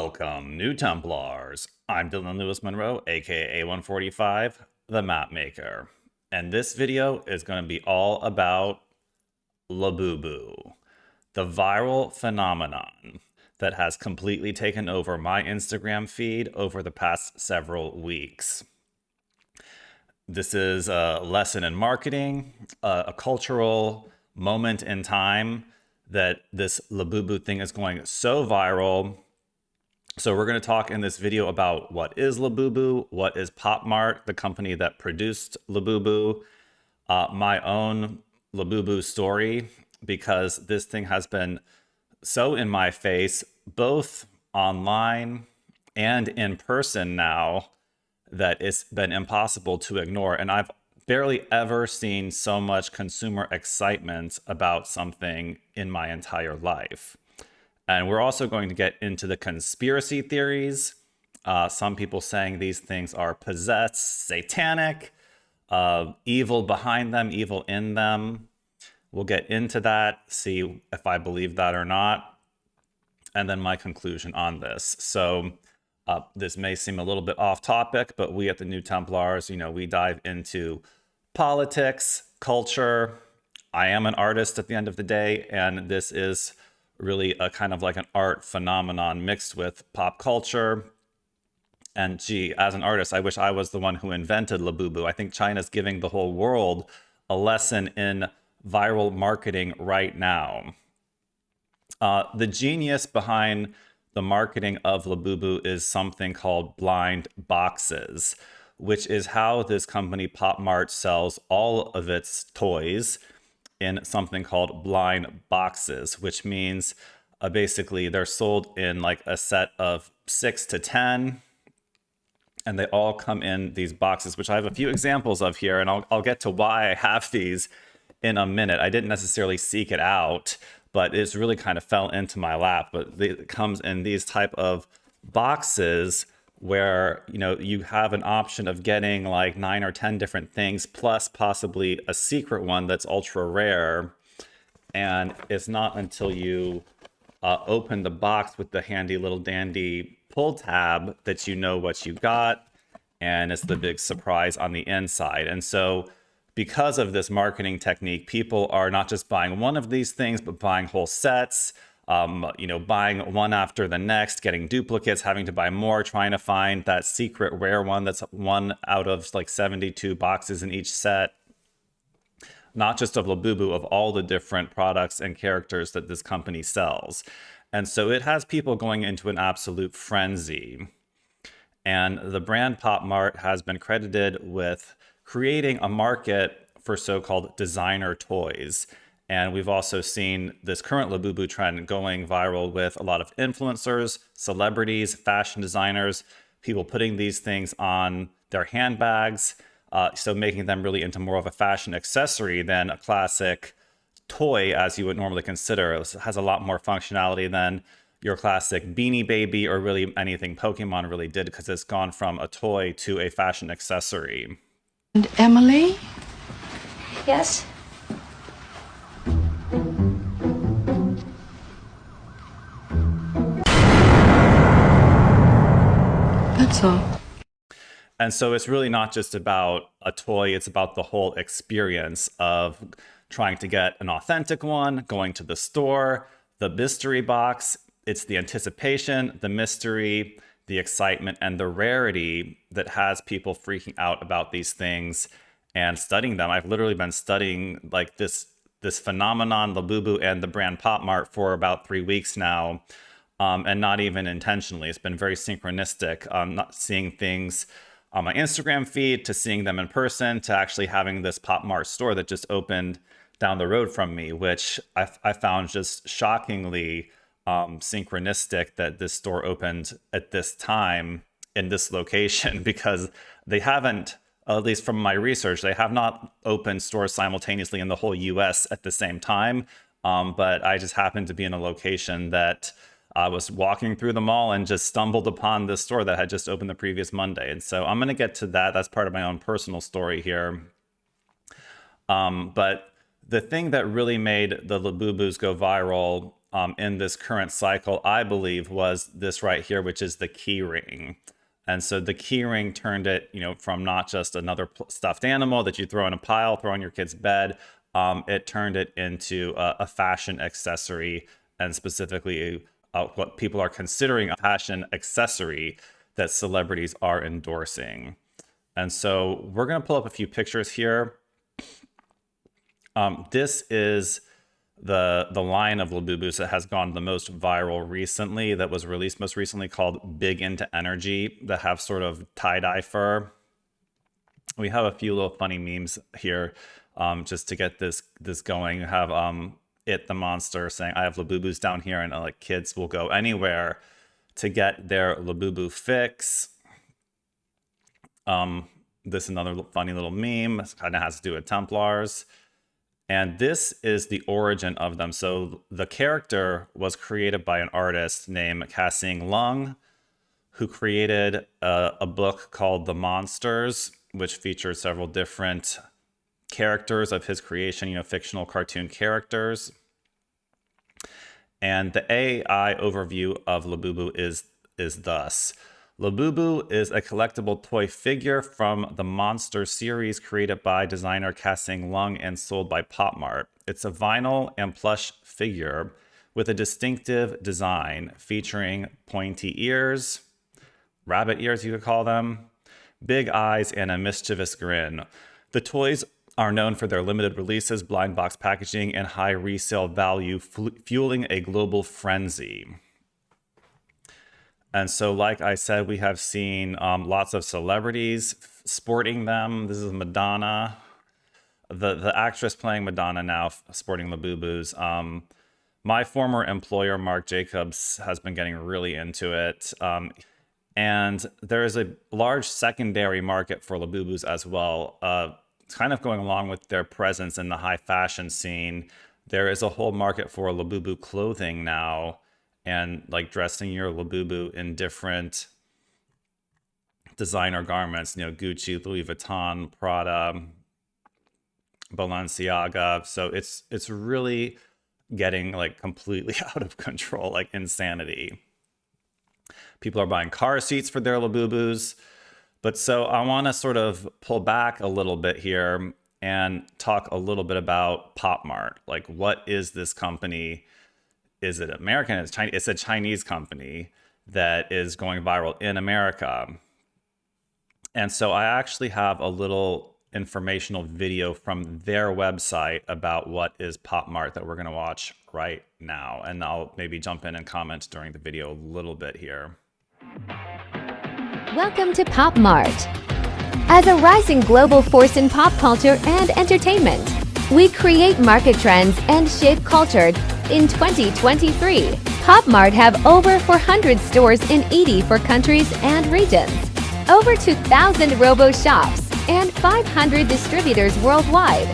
Welcome, new Templars. I'm Dylan Lewis Monroe, aka 145, the map maker. And this video is going to be all about Labubu, the viral phenomenon that has completely taken over my Instagram feed over the past several weeks. This is a lesson in marketing, a cultural moment in time that this Labubu thing is going so viral. So we're going to talk in this video about what is Labubu, what is PopMart, the company that produced Labubu, my own Labubu story, because this thing has been so in my face, both online and in person now, that it's been impossible to ignore. And I've barely ever seen so much consumer excitement about something in my entire life. And we're also going to get into the conspiracy theories. Some people saying these things are possessed, satanic, evil behind them, evil in them. We'll get into that, see if I believe that or not, and then my conclusion on this. So this may seem a little bit off topic, but we at the New Templars, we dive into politics, culture. I am an artist at the end of the day, and this is really a kind of like an art phenomenon mixed with pop culture. And gee, as an artist, I wish I was the one who invented Labubu. I think China's giving the whole world a lesson in viral marketing right now. The genius behind the marketing of Labubu is something called blind boxes, which is how this company PopMart sells all of its toys in something called blind boxes, which means basically they're sold in like a set of 6 to 10, and they all come in these boxes, which I have a few examples of here, and I'll get to why I have these in a minute. I didn't necessarily seek it out, but it's really kind of fell into my lap. But it comes in these type of boxes where you have an option of getting like 9 or 10 different things, plus possibly a secret one that's ultra rare. And it's not until you open the box with the handy little dandy pull tab that you know what you got, and it's the big surprise on the inside. And so because of this marketing technique, people are not just buying one of these things, but buying whole sets, buying one after the next, getting duplicates, having to buy more, trying to find that secret rare one that's one out of like 72 boxes in each set. Not just of Labubu, of all the different products and characters that this company sells. And so it has people going into an absolute frenzy. And the brand PopMart has been credited with creating a market for so-called designer toys. And we've also seen this current Labubu trend going viral with a lot of influencers, celebrities, fashion designers, people putting these things on their handbags, so making them really into more of a fashion accessory than a classic toy as you would normally consider. It has a lot more functionality than your classic Beanie Baby or really anything Pokemon really did, because it's gone from a toy to a fashion accessory. And Emily? Yes? That's all. And so it's really not just about a toy, it's about the whole experience of trying to get an authentic one, going to the store, the mystery box. It's the anticipation, the mystery, the excitement, and the rarity that has people freaking out about these things and studying them. I've literally been studying like this phenomenon, Labubu and the brand PopMart, for about 3 weeks now, and not even intentionally. It's been very synchronistic. Not seeing things on my Instagram feed, to seeing them in person, to actually having this PopMart store that just opened down the road from me, which I found just shockingly synchronistic that this store opened at this time in this location, because they haven't, at least from my research, they have not opened stores simultaneously in the whole US at the same time. But I just happened to be in a location that I was walking through the mall and just stumbled upon this store that had just opened the previous Monday. And so I'm going to get to that. That's part of my own personal story here. But the thing that really made the Labubus go viral in this current cycle, I believe, was this right here, which is the key ring. And so the key ring turned it, from not just another stuffed animal that you throw in a pile, throw on your kid's bed. It turned it into a fashion accessory, and specifically what people are considering a fashion accessory that celebrities are endorsing. And so we're going to pull up a few pictures here. This is the line of Labubus that has gone the most viral recently, that was released most recently, called Big Into Energy, that have sort of tie-dye fur. We have a few little funny memes here just to get this going. You have the monster saying, "I have Labubus down here," and like kids will go anywhere to get their Labubu fix. This is another funny little meme. It kind of has to do with Templars. And this is the origin of them. So the character was created by an artist named 𝕊𝖚𝖚𝖚𝖑𝖙, who created a book called The Monsters, which features several different characters of his creation, fictional cartoon characters. And the AI overview of Labubu is thus. Labubu is a collectible toy figure from the Monster series created by designer 𝕊𝖚𝖚𝖚𝖑𝖙 and sold by PopMart. It's a vinyl and plush figure with a distinctive design featuring pointy ears, rabbit ears you could call them, big eyes, and a mischievous grin. The toys are known for their limited releases, blind box packaging, and high resale value, fueling a global frenzy. And so, like I said, we have seen lots of celebrities sporting them. This is Madonna, the actress playing Madonna now, sporting Labubus. My former employer, Marc Jacobs, has been getting really into it. And there is a large secondary market for Labubus as well. Kind of going along with their presence in the high fashion scene, there is a whole market for Labubu clothing now, and like dressing your Labubu in different designer garments, Gucci, Louis Vuitton, Prada, Balenciaga. So it's really getting like completely out of control, like insanity. People are buying car seats for their Labubus. But so I want to sort of pull back a little bit here and talk a little bit about PopMart. Like, what is this company? Is it American? It's Chinese. It's a Chinese company that is going viral in America. And so I actually have a little informational video from their website about what is PopMart that we're going to watch right now. And I'll maybe jump in and comment during the video a little bit here. Welcome to PopMart. As a rising global force in pop culture and entertainment, we create market trends and shape culture. In 2023, PopMart have over 400 stores in 84 countries and regions, over 2,000 robo-shops, and 500 distributors worldwide.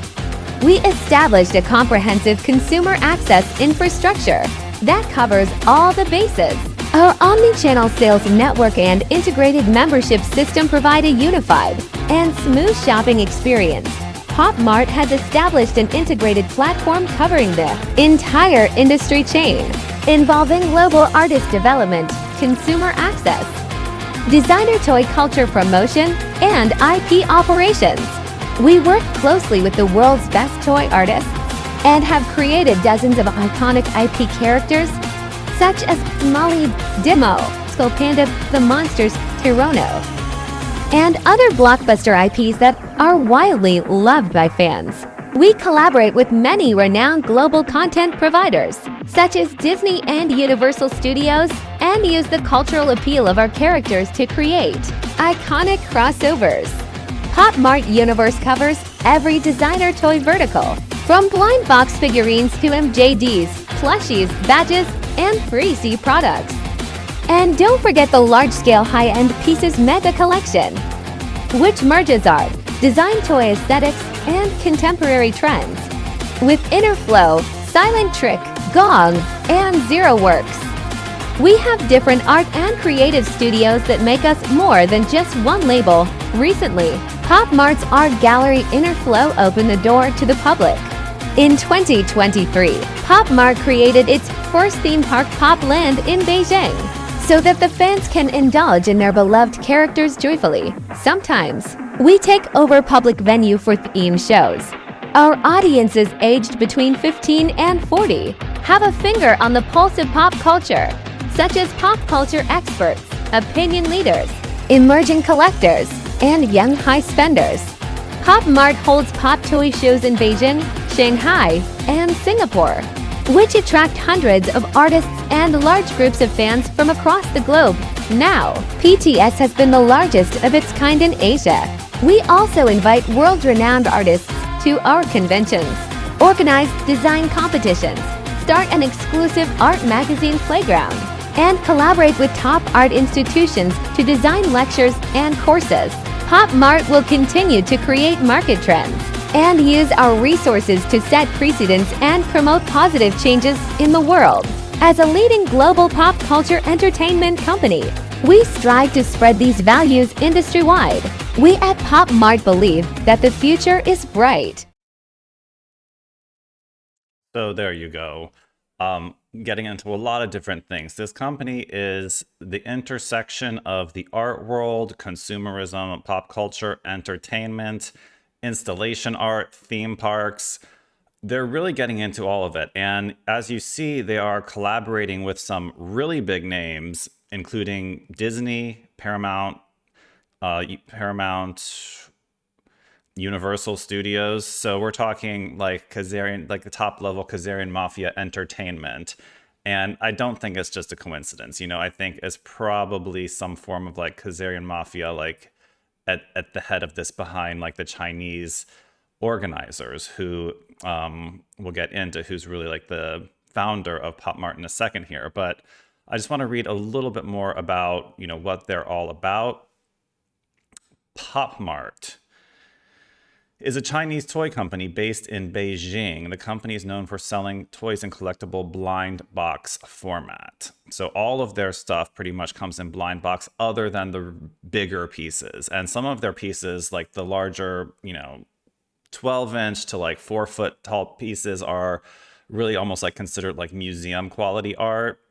We established a comprehensive consumer access infrastructure that covers all the bases. Our omni-channel sales network and integrated membership system provide a unified and smooth shopping experience. PopMart has established an integrated platform covering the entire industry chain, involving global artist development, consumer access, designer toy culture promotion, and IP operations. We work closely with the world's best toy artists and have created dozens of iconic IP characters such as Molly, Dimo, Sculpanda, The Monsters, Tyrono, and other blockbuster IPs that are widely loved by fans. We collaborate with many renowned global content providers, such as Disney and Universal Studios, and use the cultural appeal of our characters to create iconic crossovers. PopMart Universe covers every designer toy vertical, from blind box figurines to MJDs, plushies, badges, and 3C products. And don't forget the large-scale high-end pieces mega collection, which merges art, design toy aesthetics, and contemporary trends with Inner Flow, Silent Trick, Gong, and Zero Works. We have different art and creative studios that make us more than just one label. Recently, PopMart's art gallery Inner Flow opened the door to the public. In 2023, PopMart created its first theme park Popland in Beijing, so that the fans can indulge in their beloved characters joyfully. Sometimes, we take over public venue for theme shows. Our audiences aged between 15 and 40 have a finger on the pulse of pop culture, such as pop culture experts, opinion leaders, emerging collectors, and young high spenders. PopMart holds pop toy shows in Beijing, Shanghai, and Singapore, which attract hundreds of artists and large groups of fans from across the globe. Now, PTS has been the largest of its kind in Asia. We also invite world-renowned artists to our conventions, organize design competitions, start an exclusive art magazine playground, and collaborate with top art institutions to design lectures and courses. PopMart will continue to create market trends and use our resources to set precedents and promote positive changes in the world. As a leading global pop culture entertainment company, we strive to spread these values industry-wide. We at PopMart believe that the future is bright. So there you go. Getting into a lot of different things. This company is the intersection of the art world, consumerism, pop culture, entertainment, installation art, theme parks. They're really getting into all of it. And as you see, they are collaborating with some really big names, including Disney, Paramount, Universal Studios. So we're talking like Kazarian, like the top level Kazarian Mafia entertainment. And I don't think it's just a coincidence. You know, I think it's probably some form of like Kazarian Mafia, like at the head of this, behind like the Chinese organizers who we'll get into, who's really like the founder of PopMart in a second here. But I just want to read a little bit more about, you know, what they're all about. PopMart is a Chinese toy company based in Beijing. The company is known for selling toys in collectible blind box format. So all of their stuff pretty much comes in blind box, other than the bigger pieces. And some of their pieces, like the larger, you know, 12-inch to like 4-foot tall pieces, are really almost like considered like museum quality art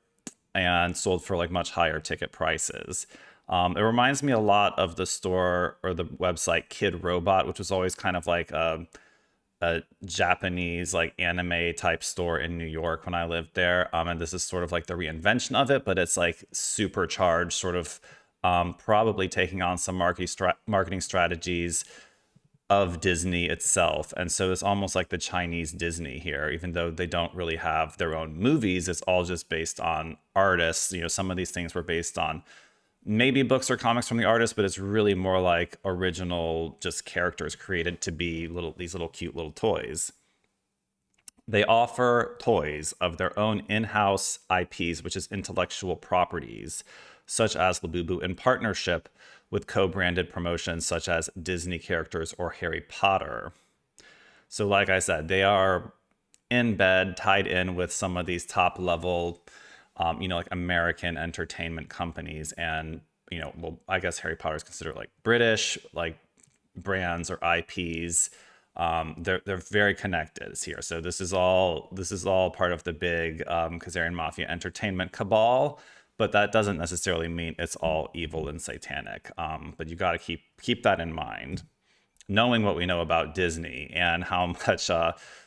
and sold for like much higher ticket prices. It reminds me a lot of the store or the website Kid Robot, which was always kind of like a Japanese like anime type store in New York when I lived there. And this is sort of like the reinvention of it, but it's like supercharged, sort of probably taking on some marketing strategies of Disney itself. And so it's almost like the Chinese Disney here, even though they don't really have their own movies. It's all just based on artists. You know, some of these things were based on maybe books or comics from the artist, but it's really more like original, just characters created to be these little cute little toys. They offer toys of their own in-house IPs, which is intellectual properties, such as Labubu, in partnership with co-branded promotions such as Disney characters or Harry Potter. So like I said, they are in bed, tied in with some of these top level you know, like American entertainment companies. And, you know, well, I guess Harry Potter is considered like British, like brands or IPs. They're very connected here. So this is all part of the big Kazarian Mafia entertainment cabal, but that doesn't necessarily mean it's all evil and satanic. But you got to keep that in mind, knowing what we know about Disney and how much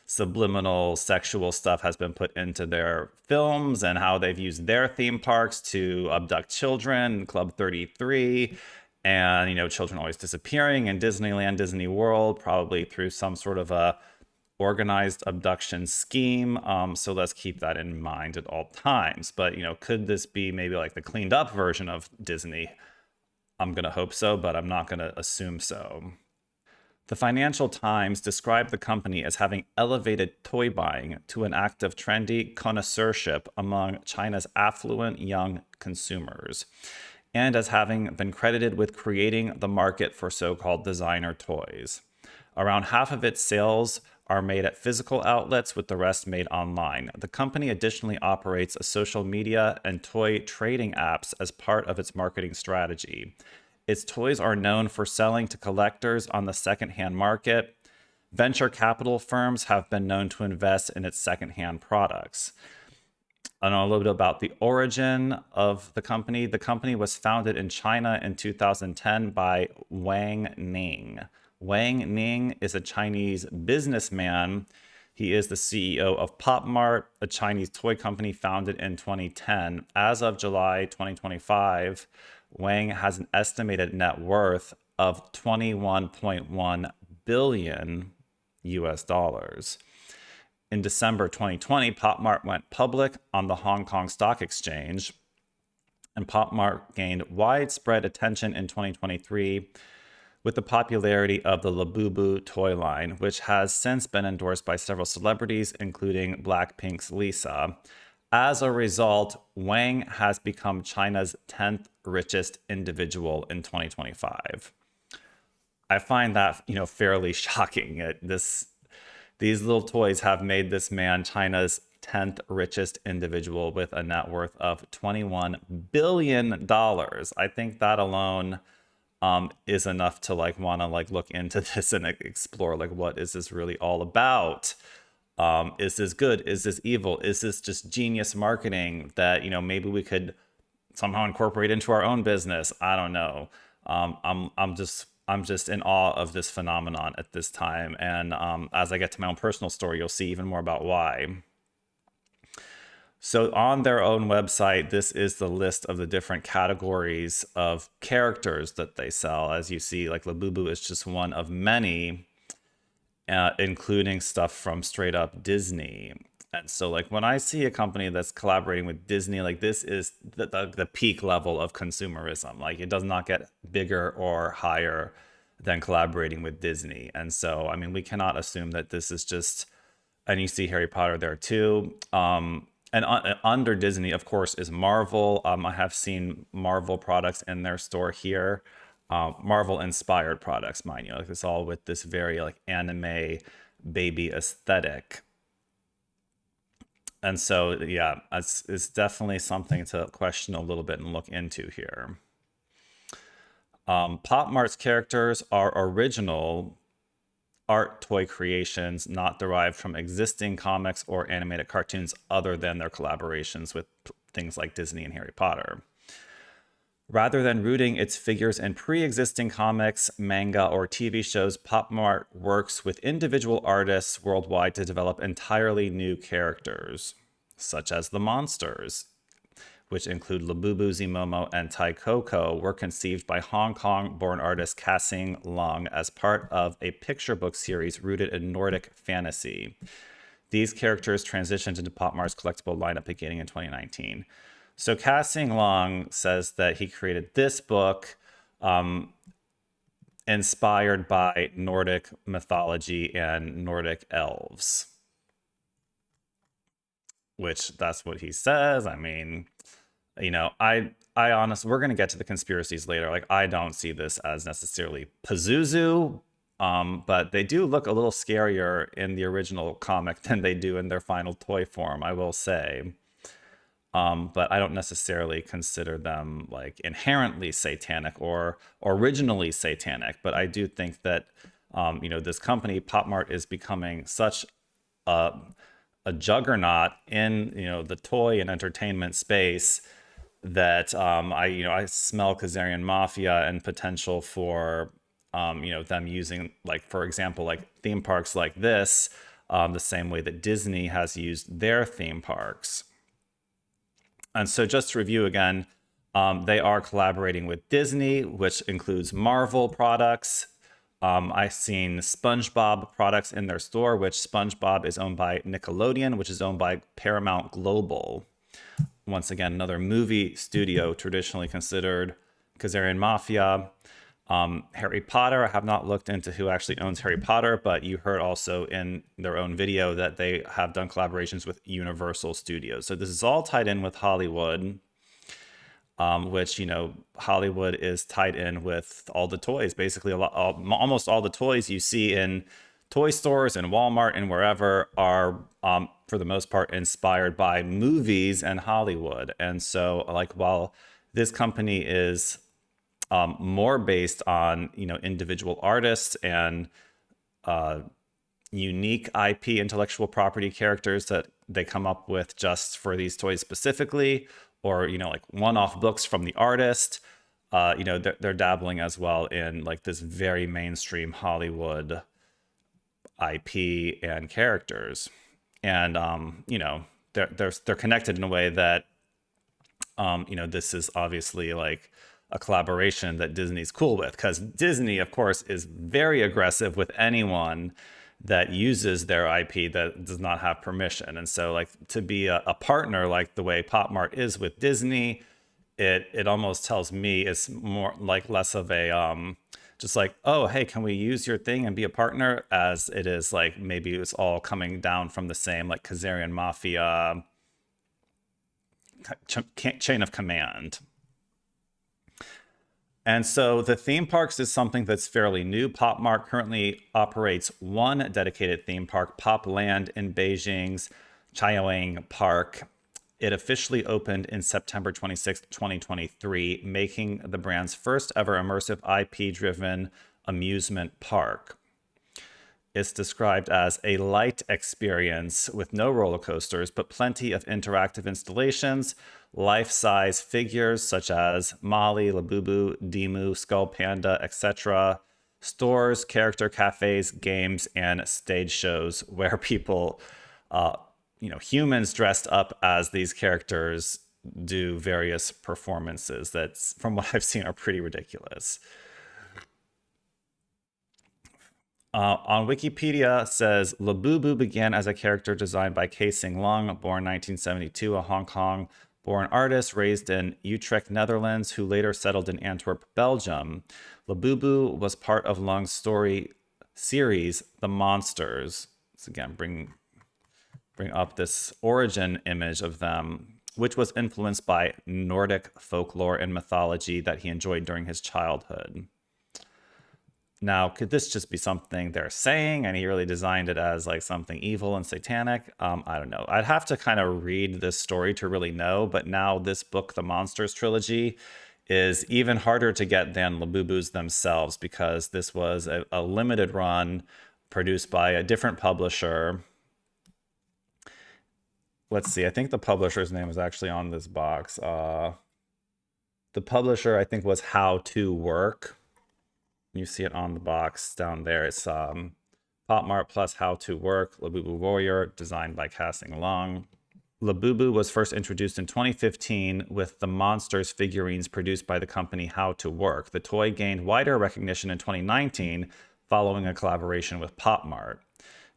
subliminal sexual stuff has been put into their films, and how they've used their theme parks to abduct children, Club 33, and, you know, children always disappearing in Disneyland, Disney World, probably through some sort of a organized abduction scheme. So let's keep that in mind at all times. But, you know, could this be maybe like the cleaned up version of Disney? I'm going to hope so, but I'm not going to assume so. The Financial Times described the company as having elevated toy buying to an act of trendy connoisseurship among China's affluent young consumers, and as having been credited with creating the market for so-called designer toys. Around half of its sales are made at physical outlets, with the rest made online. The company additionally operates a social media and toy trading apps as part of its marketing strategy. Its toys are known for selling to collectors on the secondhand market, Venture capital firms have been known to invest in its secondhand products. I know a little bit about the origin of the company. The company was founded in China in 2010 by Wang Ning. Wang Ning is a Chinese businessman. He is the CEO of PopMart, a Chinese toy company founded in 2010. As of July 2025, Wang has an estimated net worth of 21.1 billion US dollars. In December 2020, PopMart went public on the Hong Kong Stock Exchange, and PopMart gained widespread attention in 2023 with the popularity of the Labubu toy line, which has since been endorsed by several celebrities, including Blackpink's Lisa. As a result, Wang has become China's 10th richest individual in 2025. I find that, fairly shocking. These little toys have made this man China's 10th richest individual with a net worth of $21 billion. I think that alone is enough to want to look into this and explore what is this really all about? Is this good? Is this evil? Is this just genius marketing that maybe we could somehow incorporate into our own business? I don't know. I'm just in awe of this phenomenon at this time, and as I get to my own personal story, you'll see even more about why. So on their own website, this is the list of the different categories of characters that they sell. As you see, Labubu is just one of many, including stuff from straight up Disney. And so when I see a company that's collaborating with Disney, this is the peak level of consumerism. It does not get bigger or higher than collaborating with Disney. And so, we cannot assume that this is just, and you see Harry Potter there too. And under Disney, of course, is Marvel. I have seen Marvel products in their store here. Marvel inspired products, mind you. It's all with this very anime baby aesthetic. And so, yeah, it's definitely something to question a little bit and look into here. PopMart's characters are original art toy creations, not derived from existing comics or animated cartoons other than their collaborations with things like Disney and Harry Potter. Rather than rooting its figures in pre-existing comics, manga, or TV shows, PopMart works with individual artists worldwide to develop entirely new characters, such as the monsters, which include Labubu, Zimomo, and Tai Coco, were conceived by Hong Kong-born artist Ka-Sing Leung as part of a picture book series rooted in Nordic fantasy. These characters transitioned into PopMart's collectible lineup beginning in 2019. So Ka-Sing Leung says that he created this book inspired by Nordic mythology and Nordic elves. Which that's what he says. I honestly, we're going to get to the conspiracies later. I don't see this as necessarily Pazuzu, but they do look a little scarier in the original comic than they do in their final toy form, I will say. But I don't necessarily consider them inherently satanic or originally satanic. But I do think that, this company, PopMart, is becoming such a juggernaut in, the toy and entertainment space that I smell Khazarian Mafia and potential for, them using, for example, theme parks like this, the same way that Disney has used their theme parks. And so just to review again, they are collaborating with Disney, which includes Marvel products. I've seen SpongeBob products in their store, which SpongeBob is owned by Nickelodeon, which is owned by Paramount Global. Once again, another movie studio traditionally considered Khazarian Mafia. Harry Potter, I have not looked into who actually owns Harry Potter, but you heard also in their own video that they have done collaborations with Universal Studios. So this is all tied in with Hollywood, which, Hollywood is tied in with all the toys. Basically, almost all the toys you see in toy stores and Walmart and wherever are, for the most part, inspired by movies and Hollywood. And so, while this company is more based on individual artists and unique IP, intellectual property characters that they come up with just for these toys specifically, or, you know, like one-off books from the artist. You know, they're dabbling as well in like this very mainstream Hollywood IP and characters. And, you know, they're connected in a way that, you know, this is obviously like a collaboration that Disney's cool with, because Disney, of course, is very aggressive with anyone that uses their IP that does not have permission. And so, like, to be a partner like the way PopMart is with Disney, it almost tells me it's more like less of a just like, oh, hey, can we use your thing and be a partner, as it is like maybe it's all coming down from the same like Khazarian mafia chain of command. And so the theme parks is something that's fairly new. PopMart currently operates one dedicated theme park, Popland, in Beijing's Chaoyang Park. It officially opened in September 26, 2023, making the brand's first ever immersive IP-driven amusement park. It's described as a light experience with no roller coasters, but plenty of interactive installations, life-size figures such as Molly, Labubu, Dimu, Skull Panda, etc., stores, character cafes, games, and stage shows where people, you know, humans dressed up as these characters do various performances that, from what I've seen, are pretty ridiculous. On Wikipedia says Labubu began as a character designed by K. Long, born 1972, a Hong Kong-born artist raised in Utrecht, Netherlands, who later settled in Antwerp, Belgium. Labubu was part of Long's story series, The Monsters. Let's again bring up this origin image of them, which was influenced by Nordic folklore and mythology that he enjoyed during his childhood. Now, could this just be something they're saying and he really designed it as like something evil and satanic? I don't know. I'd have to kind of read this story to really know. But now this book, The Monsters Trilogy, is even harder to get than Labubu's themselves, because this was a limited run produced by a different publisher. Let's see. I think the publisher's name was actually on this box. The publisher, I think, was How to Work. You see it on the box down there. It's PopMart plus How to Work, Labubu Warrior, designed by Casting Long. Labubu was first introduced in 2015 with the Monsters figurines produced by the company How to Work. The toy gained wider recognition in 2019 following a collaboration with PopMart.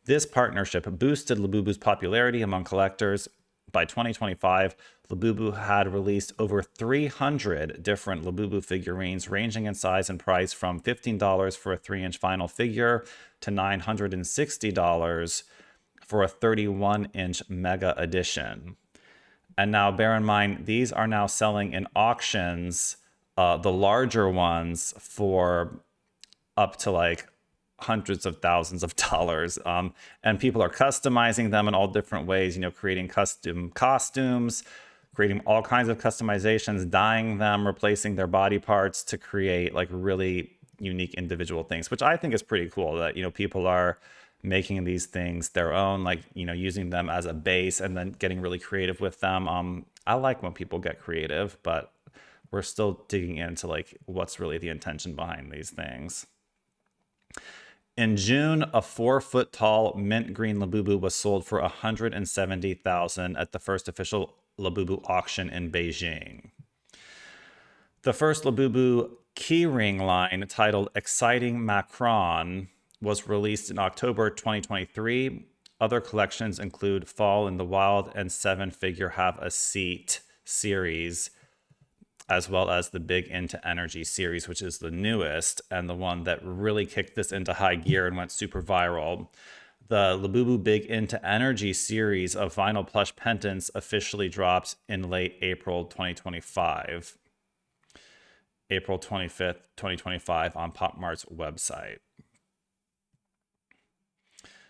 This partnership boosted Labubu's popularity among collectors. By 2025, Labubu had released over 300 different Labubu figurines, ranging in size and price from $15 for a 3-inch vinyl figure to $960 for a 31-inch mega edition. And now bear in mind, these are now selling in auctions, the larger ones, for up to like hundreds of thousands of dollars, and people are customizing them in all different ways, you know, creating custom costumes, creating all kinds of customizations, dyeing them, replacing their body parts to create like really unique individual things, which I think is pretty cool, that, you know, people are making these things their own, like, you know, using them as a base and then getting really creative with them. I like when people get creative, but we're still digging into like what's really the intention behind these things. In June, a 4-foot tall mint green Labubu was sold for $170,000 at the first official Labubu auction in Beijing. The first Labubu keyring line, titled Exciting Macron, was released in October 2023. Other collections include Fall in the Wild and 7-figure Have a Seat series, as well as the Big Into Energy series, which is the newest and the one that really kicked this into high gear and went super viral. The Labubu Big Into Energy series of vinyl plush pendants officially dropped in late April 2025. April 25th, 2025 on PopMart's website.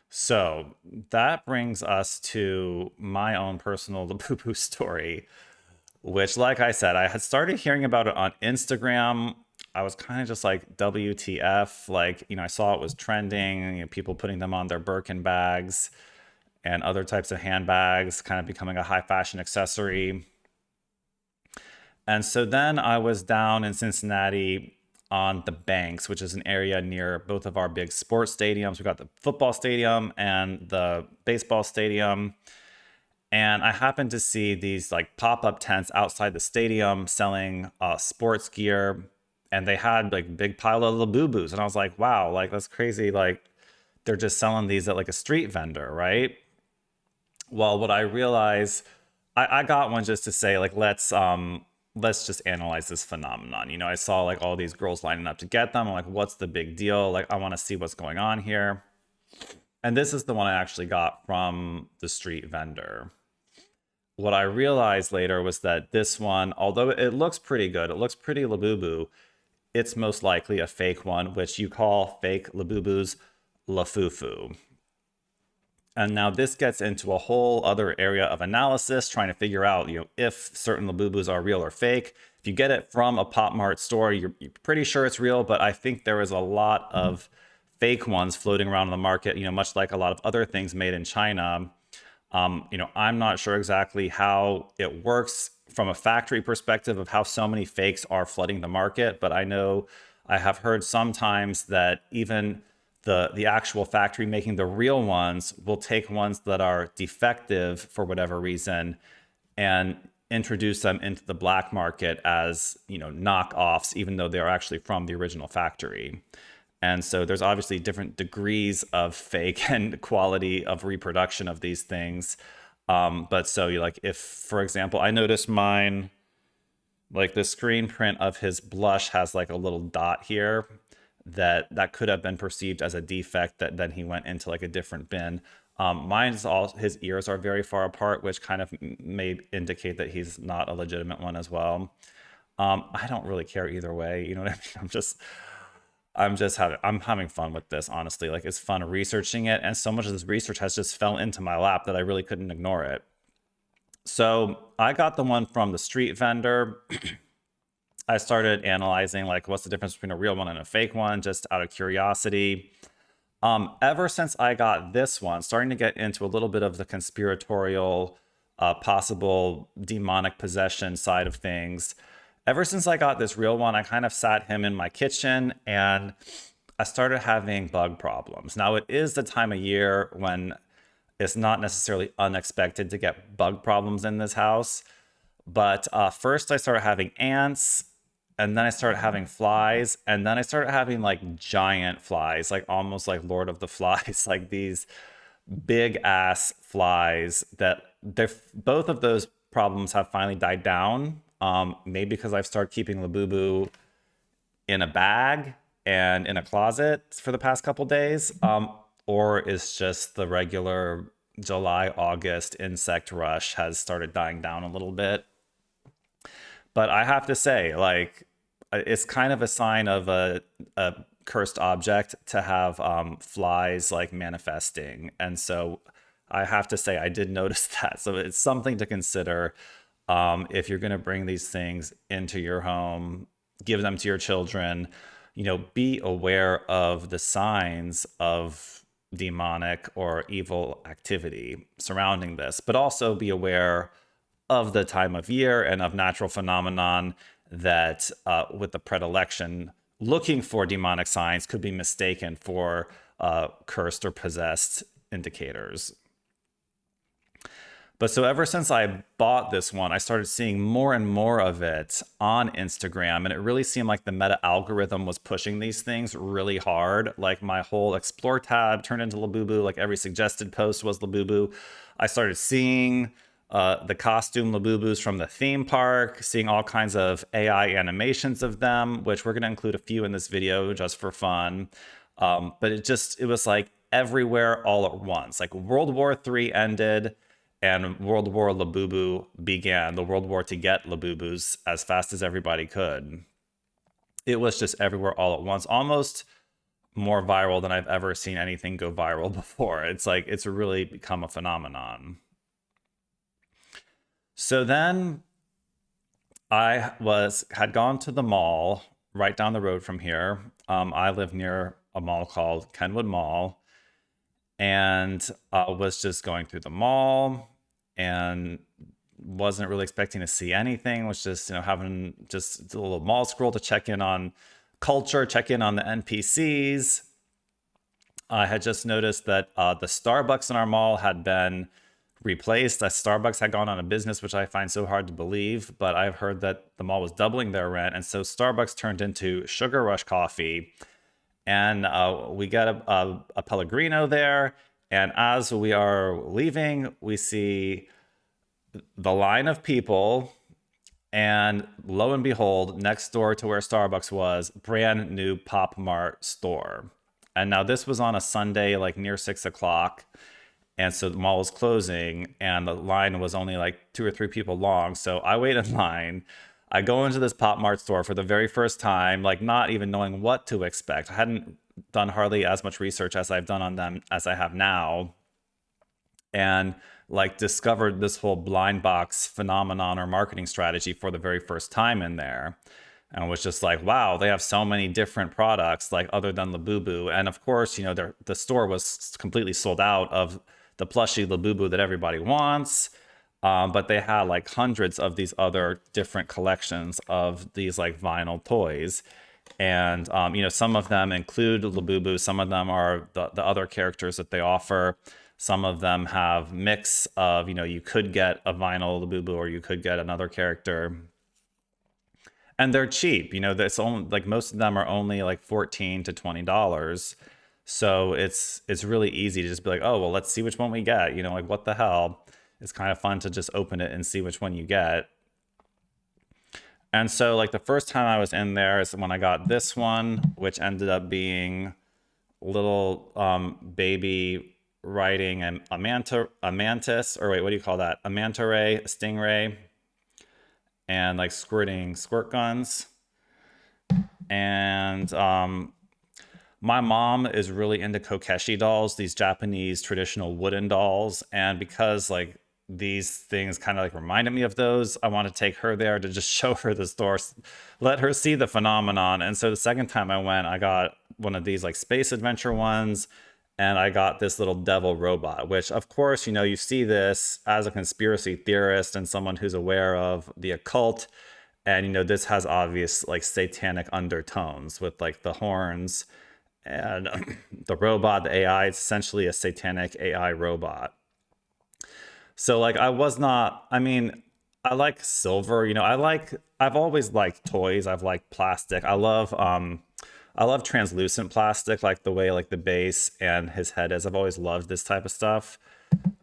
So that brings us to my own personal Labubu story, which, like I said, I had started hearing about it on Instagram. I was kind of just like, WTF? Like, I saw it was trending, people putting them on their Birkin bags and other types of handbags, kind of becoming a high fashion accessory. And so then I was down in Cincinnati on the Banks, which is an area near both of our big sports stadiums. We got the football stadium and the baseball stadium. And I happened to see these like pop-up tents outside the stadium selling sports gear. And they had like big pile of Labubus. And I was like, wow, like that's crazy. Like they're just selling these at like a street vendor, right? Well, what I realized, I got one just to say like, let's just analyze this phenomenon. I saw like all these girls lining up to get them. I'm like, what's the big deal? Like, I want to see what's going on here. And this is the one I actually got from the street vendor. What I realized later was that this one, although it looks pretty good, it looks pretty Labubu, it's most likely a fake one, which you call fake Labubus Lafufu. And now this gets into a whole other area of analysis, trying to figure out, if certain Labubus are real or fake. If you get it from a PopMart store, you're pretty sure it's real, but I think there is a lot of fake ones floating around in the market, much like a lot of other things made in China. I'm not sure exactly how it works from a factory perspective of how so many fakes are flooding the market, but I know I have heard sometimes that even the actual factory making the real ones will take ones that are defective for whatever reason and introduce them into the black market as, knockoffs, even though they're actually from the original factory. And so there's obviously different degrees of fake and quality of reproduction of these things. But so if, for example, I noticed mine, like the screen print of his blush has like a little dot here that could have been perceived as a defect that then he went into like a different bin. Mine's all, his ears are very far apart, which kind of may indicate that he's not a legitimate one as well. I don't really care either way. You know what I mean? I'm having fun with this, honestly. Like, it's fun researching it, and so much of this research has just fell into my lap that I really couldn't ignore it. So I got the one from the street vendor. I started analyzing like what's the difference between a real one and a fake one, just out of curiosity. Ever since I got this one, starting to get into a little bit of the conspiratorial, possible demonic possession side of things. Ever since I got this real one, I kind of sat him in my kitchen and I started having bug problems. Now, it is the time of year when it's not necessarily unexpected to get bug problems in this house. But first I started having ants, and then I started having flies, and then I started having like giant flies, like almost like Lord of the Flies, like these big ass flies that both of those problems have finally died down. Maybe because I've started keeping Labubu in a bag and in a closet for the past couple days, or it's just the regular July, August insect rush has started dying down a little bit. But I have to say, like, it's kind of a sign of a cursed object to have flies like manifesting. And so I have to say, I did notice that. So it's something to consider if you're going to bring these things into your home, give them to your children, be aware of the signs of demonic or evil activity surrounding this, but also be aware of the time of year and of natural phenomenon that with the predilection looking for demonic signs could be mistaken for cursed or possessed indicators. But so ever since I bought this one, I started seeing more and more of it on Instagram, and it really seemed like the meta algorithm was pushing these things really hard. Like, my whole explore tab turned into Labubu, like every suggested post was Labubu. I started seeing the costume Labubus from the theme park, seeing all kinds of AI animations of them, which we're going to include a few in this video just for fun. But it was like everywhere all at once. Like, World War III ended and World War Labubu began, the World War to get Labubus as fast as everybody could. It was just everywhere all at once, almost more viral than I've ever seen anything go viral before. It's like, it's really become a phenomenon. So then I had gone to the mall right down the road from here. I live near a mall called Kenwood Mall, and was just going through the mall and wasn't really expecting to see anything. Was just, having just a little mall scroll to check in on culture, check in on the NPCs. I had just noticed that the Starbucks in our mall had been replaced. Starbucks had gone out of business, which I find so hard to believe, but I've heard that the mall was doubling their rent. And so Starbucks turned into Sugar Rush Coffee. And we got a Pellegrino there. And as we are leaving, we see the line of people. And lo and behold, next door to where Starbucks was, brand new PopMart store. And now this was on a Sunday, like near 6 o'clock. And so the mall was closing and the line was only like 2 or 3 people long. So I wait in line. I go into this PopMart store for the very first time, like not even knowing what to expect. I hadn't done hardly as much research as I've done on them as I have now. And like discovered this whole blind box phenomenon or marketing strategy for the very first time in there. And was just like, wow, they have so many different products, like other than Labubu. And of course, the store was completely sold out of the plushie Labubu that everybody wants. But they had like hundreds of these other different collections of these like vinyl toys. And, some of them include Labubu. Some of them are the other characters that they offer. Some of them have mix of, you could get a vinyl Labubu or you could get another character. And they're cheap. That's only like most of them are only like $14 to $20. So it's really easy to just be like, oh, well, let's see which one we get. Like what the hell? It's kind of fun to just open it and see which one you get. And so like the first time I was in there is when I got this one, which ended up being little baby riding a mantis, or wait, what do you call that? A manta ray, a stingray, and like squirting squirt guns. And my mom is really into Kokeshi dolls, these Japanese traditional wooden dolls. And because like these things kind of like reminded me of those, I want to take her there to just show her the store, let her see the phenomenon. And so the second time I went, I got one of these like space adventure ones. And I got this little devil robot, which of course, you see this as a conspiracy theorist and someone who's aware of the occult. And, this has obvious like satanic undertones with like the horns and the robot, the AI. It's essentially a satanic AI robot. So like I like silver, I've always liked toys. I've liked plastic. I love translucent plastic, like the way like the base and his head is. I've always loved this type of stuff.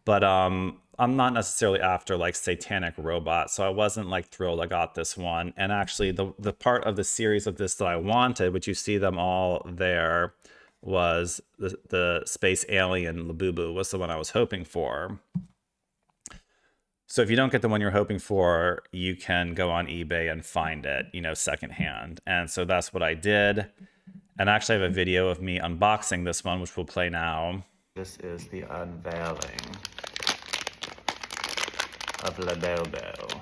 But I'm not necessarily after like satanic robots. So I wasn't like thrilled I got this one. And actually the part of the series of this that I wanted, which you see them all there, was the space alien Labubu was the one I was hoping for. So if you don't get the one you're hoping for, you can go on eBay and find it, secondhand. And so that's what I did. And I actually have a video of me unboxing this one, which we'll play now. This is the unveiling of Labubu.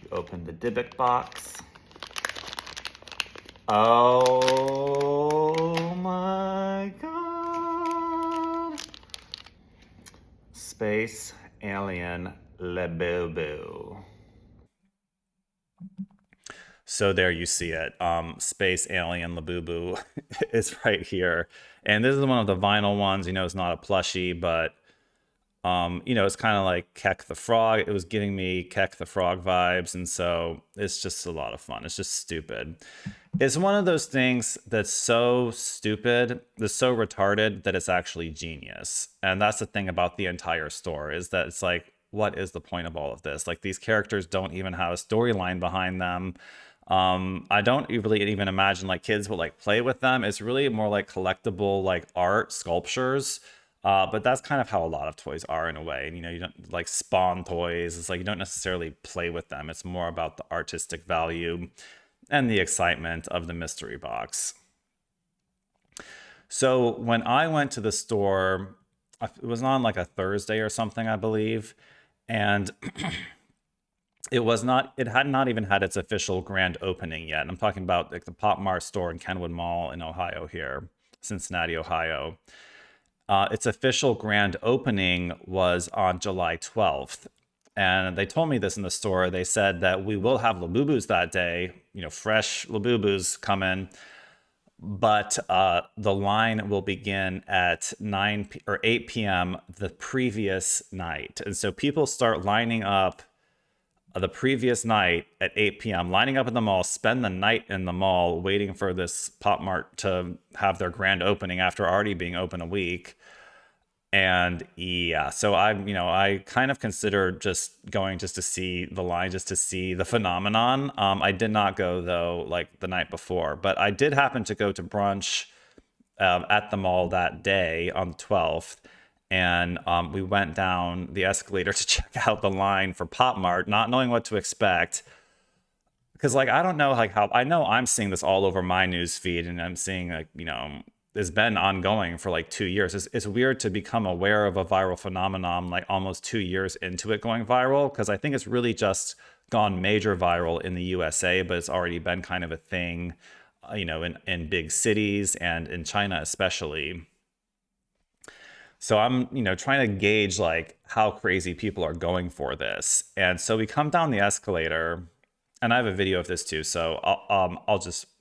You open the Dybbuk box. Oh my God. Space alien Labubu. So there you see it. Space alien Labubu is right here. And this is one of the vinyl ones. It's not a plushie, but it's kind of like Kek the Frog. It was giving me Kek the Frog vibes. And so it's just a lot of fun. It's just stupid. It's one of those things that's so stupid, that's so retarded that it's actually genius. And that's the thing about the entire store, is that it's like, what is the point of all of this? Like, these characters don't even have a storyline behind them. I don't really even imagine like kids will like play with them. It's really more like collectible, like art sculptures. But that's kind of how a lot of toys are in a way. And, you don't like Spawn toys. It's like you don't necessarily play with them. It's more about the artistic value and the excitement of the mystery box. So when I went to the store, it was on like a Thursday or something, I believe. And it was not, it had not even had its official grand opening yet. I'm talking about like the PopMart store in Kenwood Mall in Ohio here, Cincinnati, Ohio. Its official grand opening was on July 12th. And they told me this in the store. They said that we will have Labubus that day, you know, fresh Labubus coming, but the line will begin at 8 p.m. the previous night. And so people start lining up the previous night at 8 p.m., lining up in the mall, spend the night in the mall waiting for this Pop Mart to have their grand opening after already being open a week. And yeah, so I kind of considered just going just to see the line, just to see the phenomenon. I did not go though, like the night before, but I did happen to go to brunch at the mall that day on the 12th. And we went down the escalator to check out the line for Pop Mart, not knowing what to expect. Because like, I don't know like how, I know I'm seeing this all over my news feed, and I'm seeing like, you know, it's been ongoing for like 2 years. It's weird to become aware of a viral phenomenon like almost 2 years into it going viral, because I think it's really just gone major viral in the USA, but it's already been kind of a thing, you know, in big cities and in China especially. So I'm, you know, trying to gauge like how crazy people are going for this. And so we come down the escalator, and I have a video of this too. So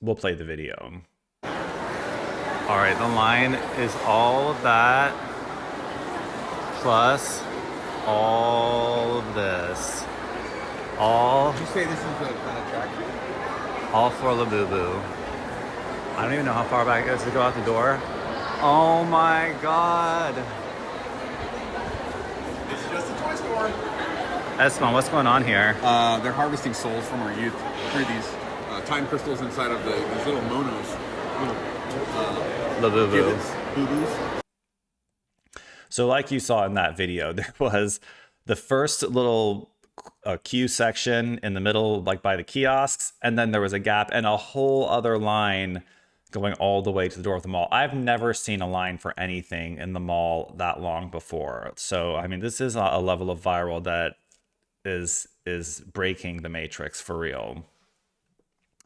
we'll play the video. All right, the line is all of that plus all of this. All. Did you say this is an attraction? All for Labubu. I don't even know how far back it is to go out the door. Oh my God. It's just a toy store. Esmond, what's going on here? They're harvesting souls from our youth through these time crystals inside of these little monos. Labubu. Boo-boos. So like you saw in that video, there was the first little queue section in the middle, like by the kiosks, and then there was a gap and a whole other line going all the way to the door of the mall. I've never seen a line for anything in the mall that long before. So, I mean, this is a level of viral that is breaking the matrix for real.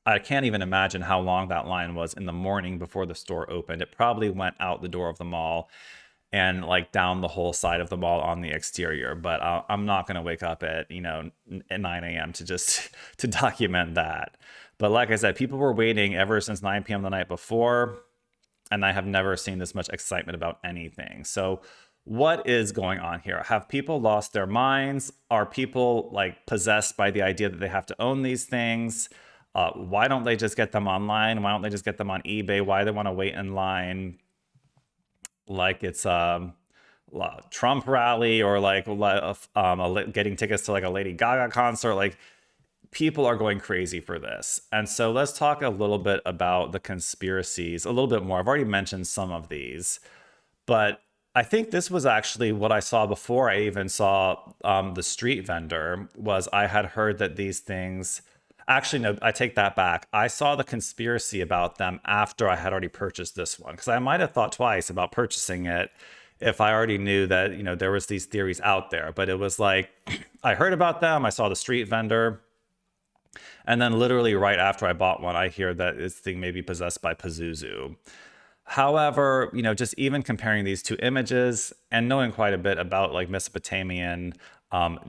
I can't even imagine how long that line was in the morning before the store opened. It probably went out the door of the mall and like down the whole side of the mall on the exterior. But I'm not going to wake up at, you know, at 9 a.m. to just to document that. But like I said, people were waiting ever since 9 p.m. the night before, and I have never seen this much excitement about anything. So what is going on here? Have people lost their minds? Are people like possessed by the idea that they have to own these things? Why don't they just get them online? Why don't they just get them on eBay? Why do they want to wait in line like it's a Trump rally or like getting tickets to like a Lady Gaga concert? Like, people are going crazy for this. And so let's talk a little bit about the conspiracies a little bit more. I've already mentioned some of these, but I think this was actually what I saw before I even saw the street vendor. Was I had heard that these things, actually, no, I take that back. I saw the conspiracy about them after I had already purchased this one, because I might have thought twice about purchasing it if I already knew that, you know, there was these theories out there. But it was like, I heard about them, I saw the street vendor, and then literally right after I bought one, I hear that this thing may be possessed by Pazuzu. However, you know, just even comparing these two images and knowing quite a bit about like Mesopotamian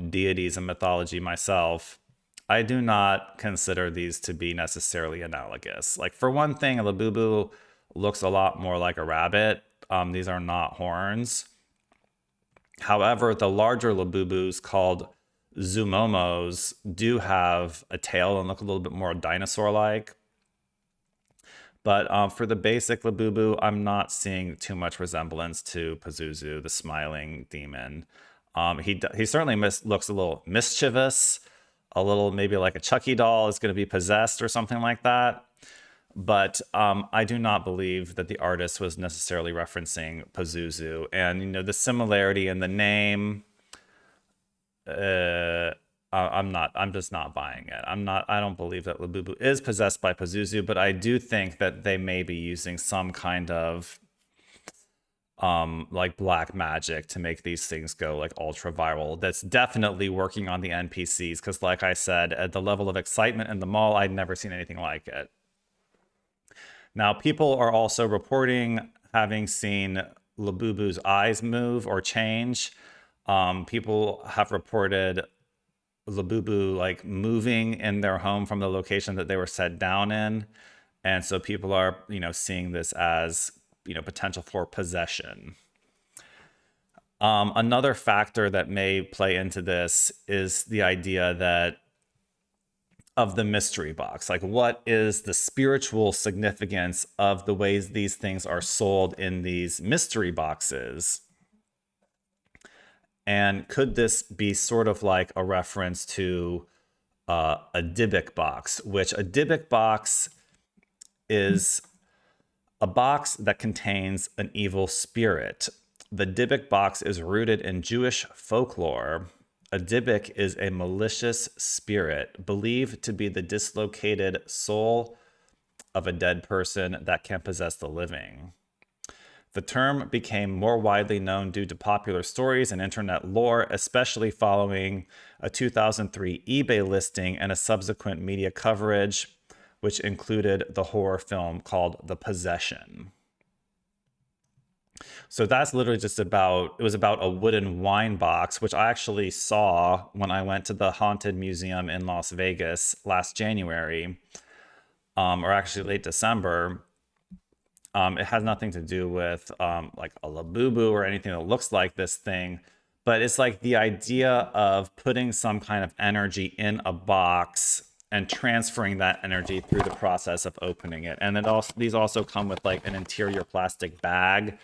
deities and mythology myself, I do not consider these to be necessarily analogous. Like, for one thing, a Labubu looks a lot more like a rabbit. These are not horns. However, the larger Labubus called Zumomos do have a tail and look a little bit more dinosaur-like. But for the basic Labubu, I'm not seeing too much resemblance to Pazuzu, the smiling demon. He certainly looks a little mischievous, a little maybe like a Chucky doll is going to be possessed or something like that. But I do not believe that the artist was necessarily referencing Pazuzu. And, you know, the similarity in the name, I'm just not buying it. I don't believe that Labubu is possessed by Pazuzu, but I do think that they may be using some kind of like black magic to make these things go like ultra viral. That's definitely working on the NPCs because, like I said, at the level of excitement in the mall, I'd never seen anything like it. Now, people are also reporting having seen Labubu's eyes move or change. People have reported Labubu like moving in their home from the location that they were set down in. And so people are, seeing this as, potential for possession. Another factor that may play into this is the idea that of the mystery box. Like, what is the spiritual significance of the ways these things are sold in these mystery boxes? And could this be sort of like a reference to a Dybbuk box, which a Dybbuk box is a box that contains an evil spirit. The Dybbuk box is rooted in Jewish folklore. A Dybbuk is a malicious spirit believed to be the dislocated soul of a dead person that can possess the living. The term became more widely known due to popular stories and internet lore, especially following a 2003 eBay listing and a subsequent media coverage, which included the horror film called The Possession. So that's literally it was about a wooden wine box, which I actually saw when I went to the Haunted Museum in Las Vegas last January, or actually late December. It has nothing to do with like a Labubu or anything that looks like this thing, but it's like the idea of putting some kind of energy in a box and transferring that energy through the process of opening it. And these also come with like an interior plastic bag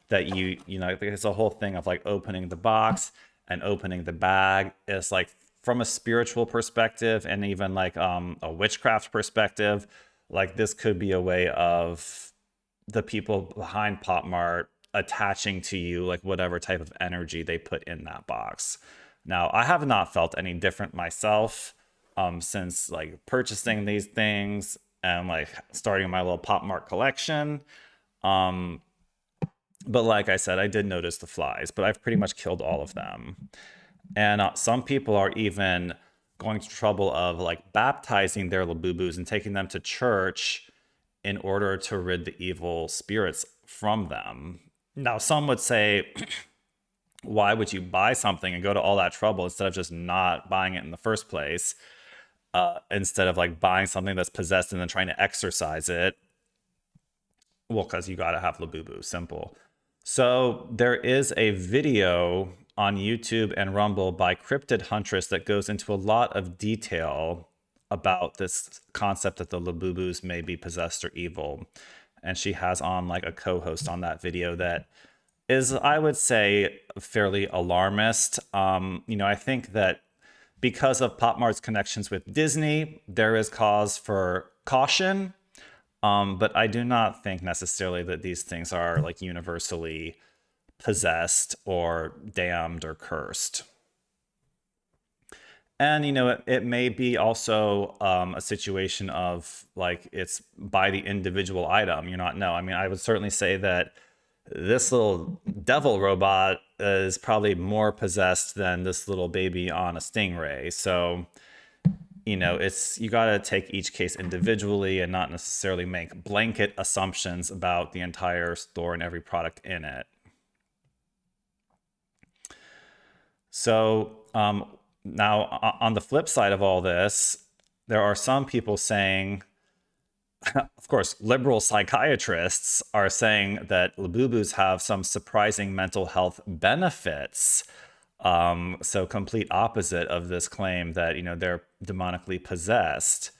that it's a whole thing of like opening the box and opening the bag. It's like from a spiritual perspective and even like a witchcraft perspective, like this could be a way of the people behind PopMart attaching to you like whatever type of energy they put in that box. Now, I have not felt any different myself since like purchasing these things and like starting my little PopMart collection. But like I said, I did notice the flies, but I've pretty much killed all of them. And some people are even going to trouble of like baptizing their Labubus and taking them to church in order to rid the evil spirits from them. Now, some would say, why would you buy something and go to all that trouble instead of just not buying it in the first place? Instead of like buying something that's possessed and then trying to exorcise it? Well, because you got to have Labubu, simple. So there is a video on YouTube and Rumble by Cryptid Huntress that goes into a lot of detail about this concept that the Labubus may be possessed or evil. And she has on like a co-host on that video that is, I would say, fairly alarmist. I think that because of PopMart's connections with Disney, there is cause for caution. But I do not think necessarily that these things are like universally possessed or damned or cursed. And, it may be also a situation of like it's by the individual item. You're not know. I mean, I would certainly say that this little devil robot is probably more possessed than this little baby on a stingray. So, you got to take each case individually and not necessarily make blanket assumptions about the entire store and every product in it. So, now, on the flip side of all this, there are some people saying, of course, liberal psychiatrists are saying that Labubus have some surprising mental health benefits. So complete opposite of this claim that, they're demonically possessed.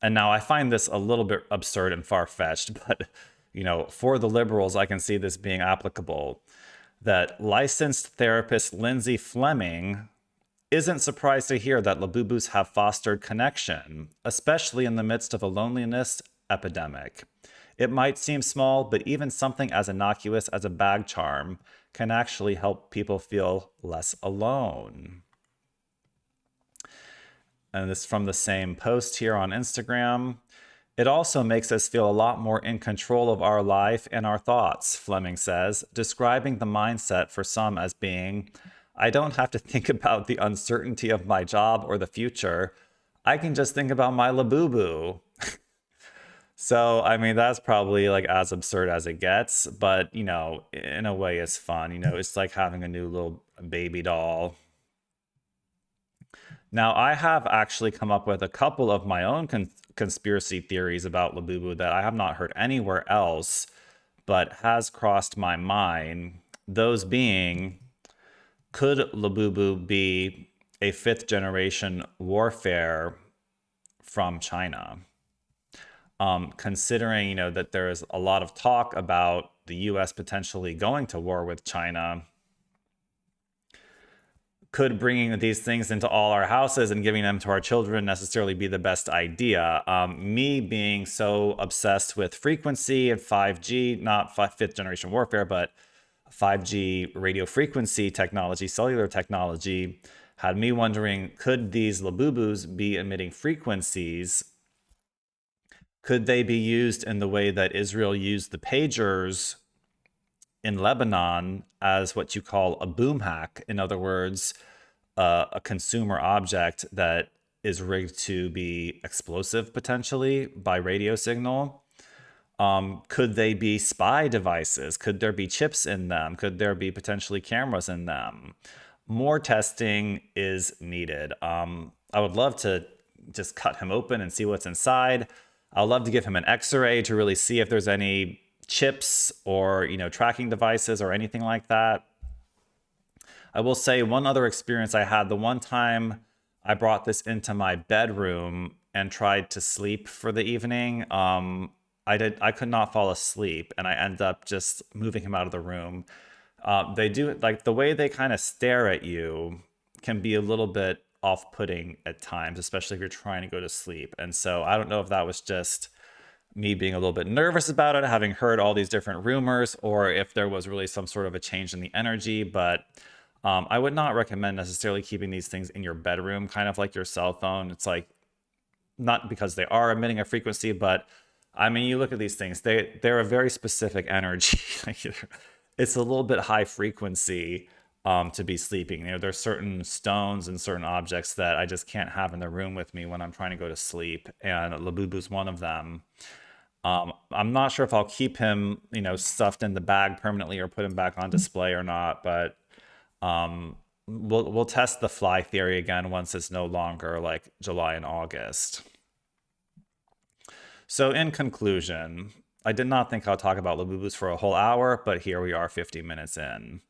And now I find this a little bit absurd and far-fetched, but, for the liberals, I can see this being applicable. That licensed therapist Lindsay Fleming isn't surprised to hear that Labubus have fostered connection, especially in the midst of a loneliness epidemic. It might seem small, but even something as innocuous as a bag charm can actually help people feel less alone. And this from the same post here on Instagram. It also makes us feel a lot more in control of our life and our thoughts, Fleming says, describing the mindset for some as being, I don't have to think about the uncertainty of my job or the future. I can just think about my Labubu. So, I mean, that's probably like as absurd as it gets, but you know, in a way it's fun. You know, it's like having a new little baby doll. Now, I have actually come up with a couple of my own conspiracy theories about Labubu that I have not heard anywhere else, but has crossed my mind. Those being, could Labubu be a fifth generation warfare from China? Considering, you know, that there is a lot of talk about the US potentially going to war with China, could bringing these things into all our houses and giving them to our children necessarily be the best idea? Me being so obsessed with frequency and 5G, not fifth generation warfare, but 5G radio frequency technology, cellular technology, had me wondering, could these Labubus be emitting frequencies? Could they be used in the way that Israel used the pagers in Lebanon as what you call a boom hack? In other words, a consumer object that is rigged to be explosive potentially by radio signal. Could they be spy devices? Could there be chips in them? Could there be potentially cameras in them? More testing is needed. I would love to just cut him open and see what's inside. I'd love to give him an X-ray to really see if there's any chips or, you know, tracking devices or anything like that. I will say one other experience I had, the one time I brought this into my bedroom and tried to sleep for the evening, I could not fall asleep, and I ended up just moving him out of the room. They do, like, the way they kind of stare at you can be a little bit off-putting at times, especially if you're trying to go to sleep. And so I don't know if that was just me being a little bit nervous about it, having heard all these different rumors, or if there was really some sort of a change in the energy. But I would not recommend necessarily keeping these things in your bedroom, kind of like your cell phone. It's like, not because they are emitting a frequency, but I mean, you look at these things, they're a very specific energy. It's a little bit high frequency to be sleeping. You know, there's certain stones and certain objects that I just can't have in the room with me when I'm trying to go to sleep, and Labubu's one of them. I'm not sure if I'll keep him, you know, stuffed in the bag permanently or put him back on display or not, but we'll test the fly theory again once it's no longer like July and August. So in conclusion, I did not think I'll talk about Labubus for a whole hour, but here we are 50 minutes in.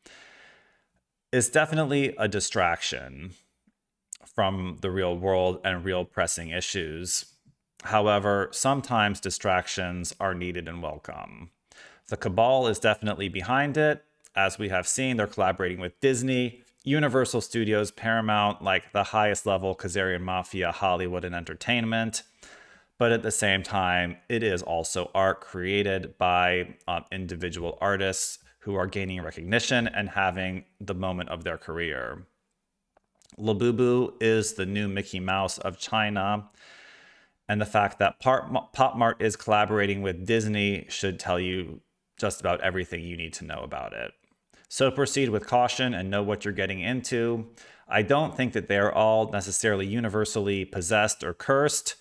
It's definitely a distraction from the real world and real pressing issues. However, sometimes distractions are needed and welcome. The cabal is definitely behind it. As we have seen, they're collaborating with Disney, Universal Studios, Paramount, like the highest level Khazarian mafia, Hollywood, and entertainment. But at the same time, it is also art created by individual artists who are gaining recognition and having the moment of their career. Labubu is the new Mickey Mouse of China, and the fact that PopMart is collaborating with Disney should tell you just about everything you need to know about it. So proceed with caution and know what you're getting into. I don't think that they're all necessarily universally possessed or cursed,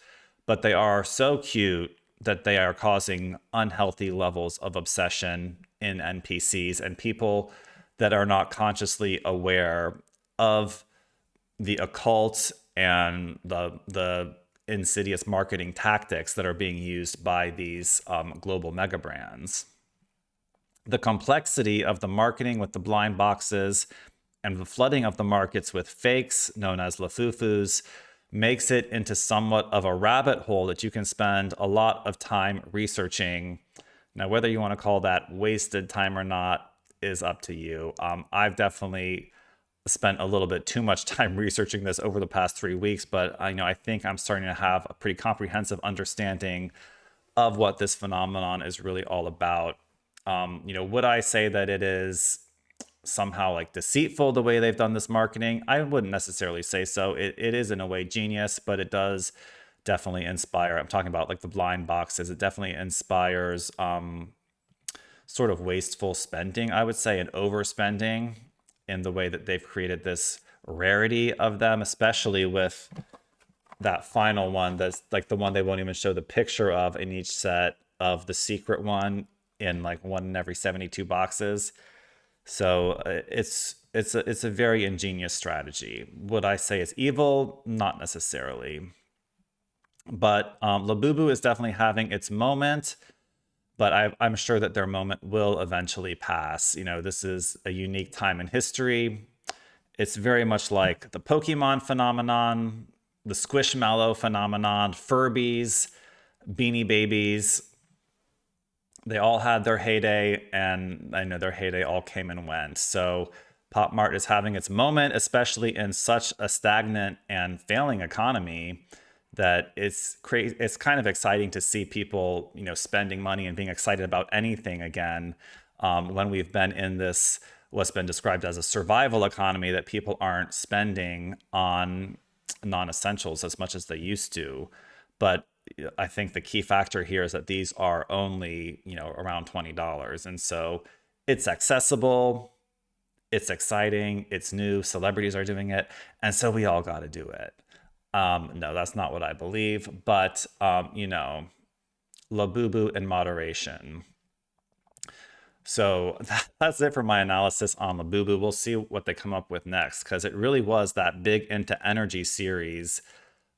but they are so cute that they are causing unhealthy levels of obsession in NPCs and people that are not consciously aware of the occult and the insidious marketing tactics that are being used by these global mega brands. The complexity of the marketing with the blind boxes and the flooding of the markets with fakes known as lafufus makes it into somewhat of a rabbit hole that you can spend a lot of time researching. Now, whether you want to call that wasted time or not is up to you. I've definitely spent a little bit too much time researching this over the past 3 weeks, but I think I'm starting to have a pretty comprehensive understanding of what this phenomenon is really all about. Would I say that it is somehow like deceitful the way they've done this marketing? I wouldn't necessarily say so. It is in a way genius, but it does definitely inspire. I'm talking about like the blind boxes. It definitely inspires sort of wasteful spending, I would say, and overspending in the way that they've created this rarity of them, especially with that final one that's like the one they won't even show the picture of in each set of the secret one in like one in every 72 boxes. So it's a very ingenious strategy. Would I say it's evil? Not necessarily. But Labubu is definitely having its moment, but I'm sure that their moment will eventually pass. You know, this is a unique time in history. It's very much like the Pokemon phenomenon, the Squishmallow phenomenon, Furbies, Beanie Babies. They all had their heyday, and I know their heyday all came and went. So PopMart is having its moment, especially in such a stagnant and failing economy, that it's kind of exciting to see people, you know, spending money and being excited about anything again, when we've been in this what's been described as a survival economy, that people aren't spending on non-essentials as much as they used to. But I think the key factor here is that these are only, you know, around $20, and so it's accessible, it's exciting, it's new, celebrities are doing it, and so we all got to do it. No, that's not what I believe, but, you know, Labubu in moderation. So that's it for my analysis on Labubu. We'll see what they come up with next, because it really was that big Into Energy series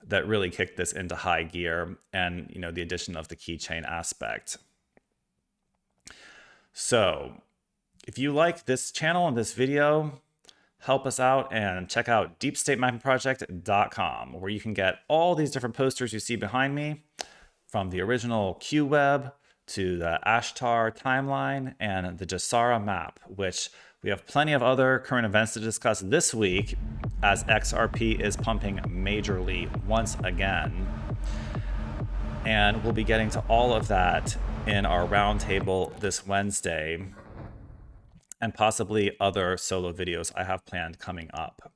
that really kicked this into high gear, and, you know, the addition of the keychain aspect. So if you like this channel and this video, help us out and check out 𝕯𝖚𝖚𝖚 where you can get all these different posters you see behind me, from the original QWeb to the Ashtar timeline and the Jasara map, which we have plenty of other current events to discuss this week, as XRP is pumping majorly once again. And we'll be getting to all of that in our roundtable this Wednesday, and possibly other solo videos I have planned coming up.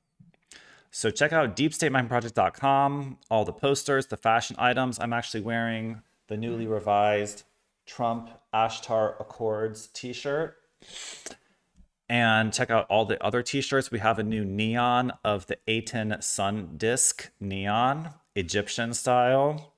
So check out 𝕯𝖚𝖚𝖚𝖚, all the posters, the fashion items. I'm actually wearing the newly revised Trump Ashtar Accords t-shirt. And check out all the other t-shirts. We have a new neon of the Aten sun disk neon, Egyptian style.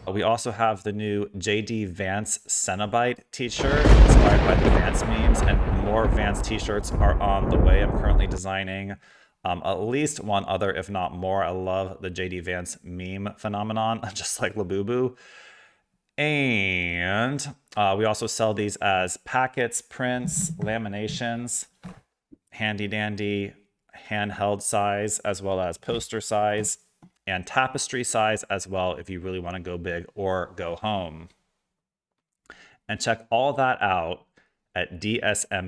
We also have the new J.D. Vance Cenobite t-shirt inspired by the Vance memes, and more Vance t-shirts are on the way. I'm currently designing at least one other, if not more. I love the J.D. Vance meme phenomenon, just like Labubu. And we also sell these as packets, prints, laminations, handy dandy, handheld size, as well as poster size, and tapestry size as well, if you really want to go big or go home. And check all that out at dsmp.io,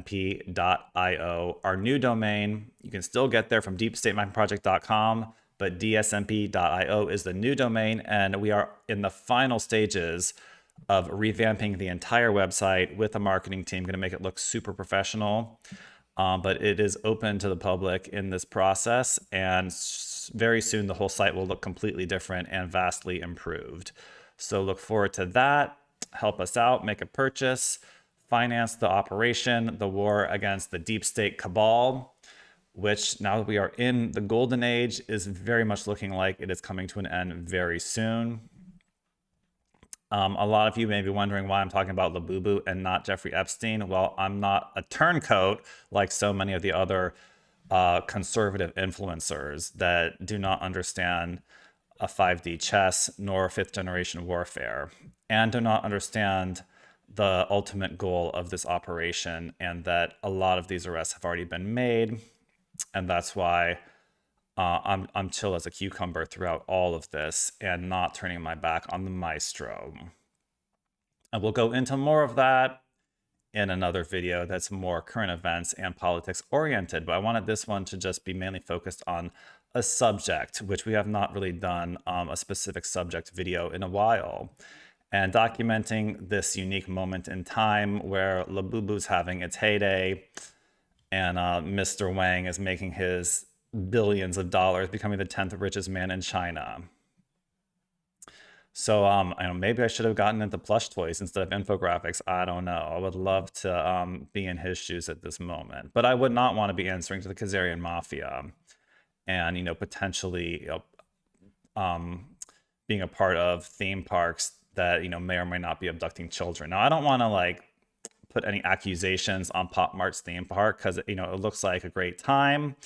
our new domain. You can still get there from deepstateminingproject.com, but dsmp.io is the new domain, and we are in the final stages of revamping the entire website with a marketing team. Going to make it look super professional, but it is open to the public in this process, and very soon the whole site will look completely different and vastly improved. So look forward to that. Help us out, make a purchase, finance the operation, the war against the deep state cabal, which, now that we are in the golden age, is very much looking like it is coming to an end very soon. A lot of you may be wondering why I'm talking about Labubu and not Jeffrey Epstein. Well, I'm not a turncoat like so many of the other conservative influencers that do not understand a 5D chess nor fifth generation warfare, and do not understand the ultimate goal of this operation, and that a lot of these arrests have already been made. And that's why I'm chill as a cucumber throughout all of this and not turning my back on the maestro. And we'll go into more of that in another video that's more current events and politics oriented, but I wanted this one to just be mainly focused on a subject, which we have not really done a specific subject video in a while. and documenting this unique moment in time where Labubu's having its heyday, and Mr. Wang is making his billions of dollars, becoming the 10th richest man in China. So I don't know, maybe I should have gotten into plush toys instead of infographics. I don't know. I would love to be in his shoes at this moment, but I would not want to be answering to the Khazarian mafia, and potentially being a part of theme parks that may or may not be abducting children. Now, I don't want to put any accusations on PopMart's theme park because it looks like a great time.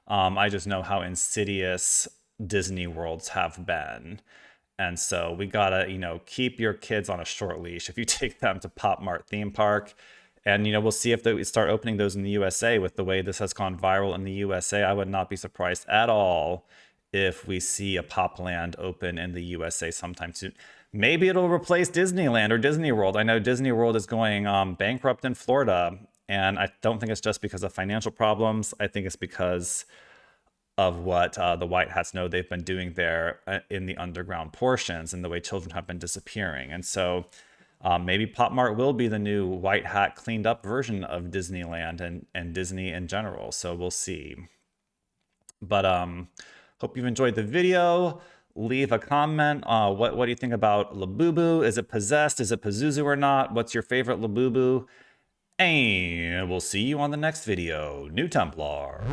I just know how insidious Disney Worlds have been. And so we gotta, keep your kids on a short leash if you take them to PopMart theme park. And, we'll see if they start opening those in the USA. With the way this has gone viral in the USA, I would not be surprised at all if we see a Popland open in the USA sometime soon. Maybe it'll replace Disneyland or Disney World. I know Disney World is going bankrupt in Florida, and I don't think it's just because of financial problems. I think it's because of what the White Hats know they've been doing there in the underground portions and the way children have been disappearing. And so maybe PopMart will be the new White Hat cleaned up version of Disneyland and Disney in general. So we'll see. But hope you've enjoyed the video. Leave a comment. What do you think about Labubu? Is it possessed? Is it Pazuzu or not? What's your favorite Labubu? And we'll see you on the next video. New Templar.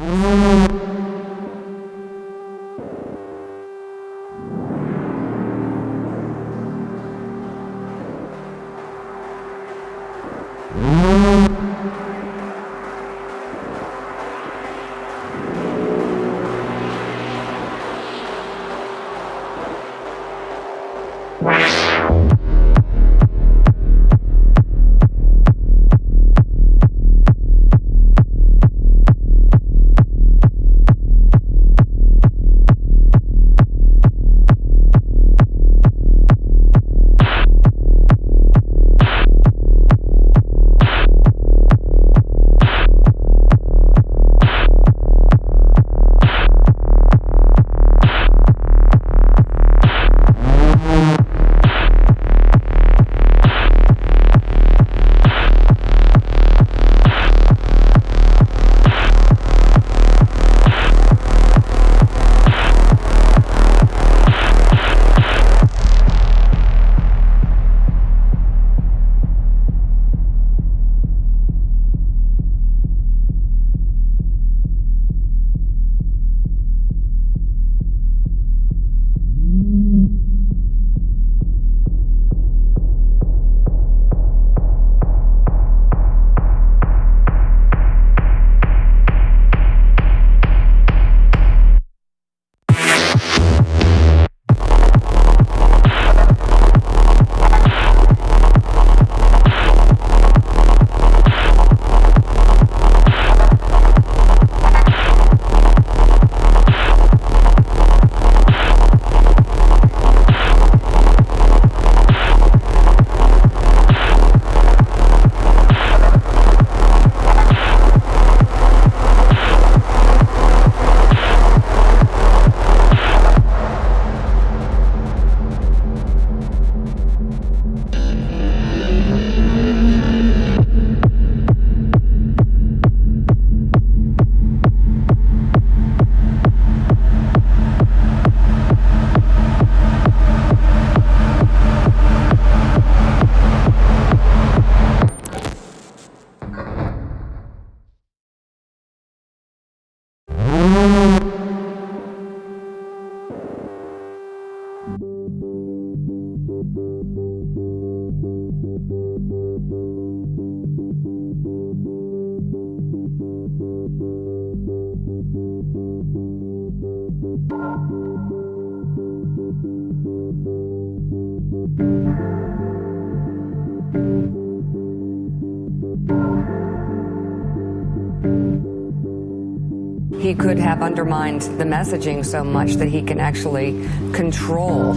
He could have undermined the messaging so much that he can actually control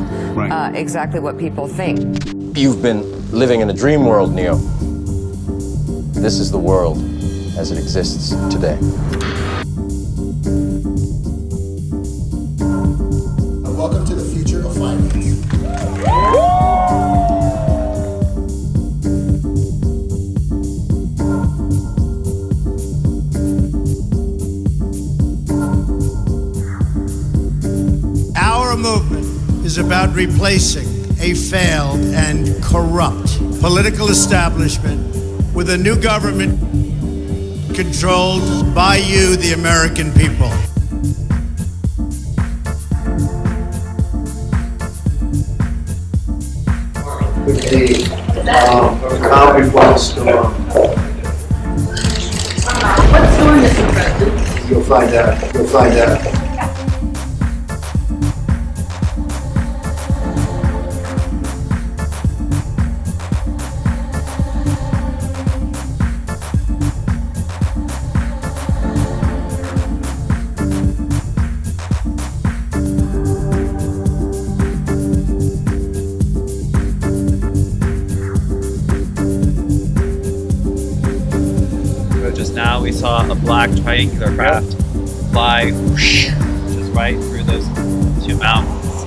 exactly what people think. You've been living in a dream world, Neo. This is the world as it exists today. Welcome to the future of finance. movement is about replacing a failed and corrupt political establishment with a new government controlled by you, the American people. Copy what storm. What storm, Mr. President? You'll find out. You'll find out. Just now we saw a black triangular craft fly whoosh, just right through those two mountains.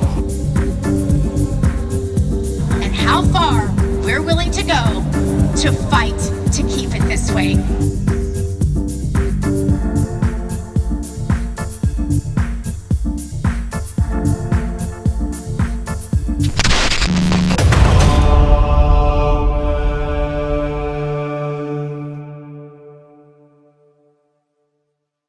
And how far we're willing to go to fight to keep it this way.